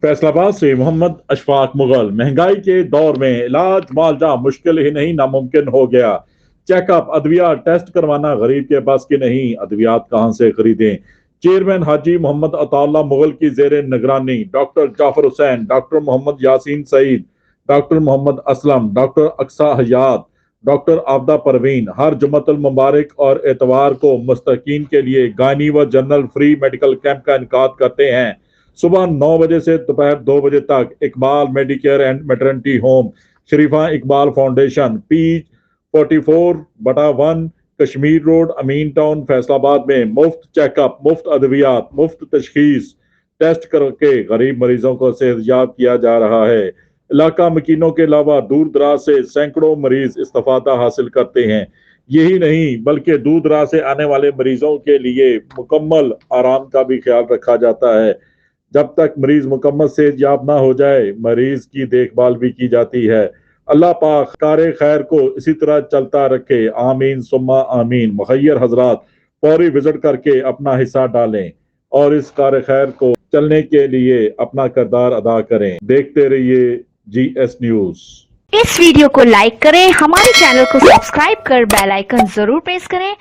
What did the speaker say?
फैसलाबाद से मोहम्मद अशफाक मुगल। महंगाई के दौर में इलाज मुआवजा मुश्किल ही नहीं नामुमकिन हो गया। चेकअप अद्वियात टेस्ट करवाना गरीब के बस की नहीं, अद्वियात कहां से खरीदें। चेयरमैन हाजी मोहम्मद अताउल्लाह मुगल की जेर निगरानी doctor Jafar Hussain, doctor Mohammad Yasin Saeed, doctor Mohammad Aslam, doctor Aqsa Hayat, doctor Abida Parveen हर जुम्मतुल मुबारक और एतवार को मुस्तकीन के लिए गायनी व जनरल फ्री मेडिकल कैंप का इनकाद करते हैं। सुबह 9 बजे से दोपहर 2 बजे तक Iqbal medicare and maternity home, Sharifa Iqbal foundation, P44/1 Kashmir road, Amin town, Faisalabad में मुफ्त चेकअप, मुफ्त अद्वियात, मुफ्त तशखीस टेस्ट करके गरीब मरीजों को सेहतयाब किया जा रहा है। इलाका मकीनों के अलावा दूर दराज से सैकड़ों मरीज इस्तेफादा हासिल करते हैं। यही नहीं बल्कि दूर दराज से आने वाले मरीजों के लिए मुकम्मल आराम का भी ख्याल रखा जाता है। जब तक मरीज मुकम्मल सेहतयाब ना हो जाए, मरीज की देखभाल भी की जाती है। अल्लाह पाक कार खैर को इसी तरह चलता रखे, आमीन सुम्मा आमीन। मुखय्यर हजरात फौरी विजिट करके अपना हिस्सा डालें और इस कार खैर को चलने के लिए अपना किरदार अदा करें। देखते रहिए GS न्यूज। इस वीडियो को लाइक करें, हमारे चैनल को सब्सक्राइब कर बेल आइकन जरूर प्रेस करें।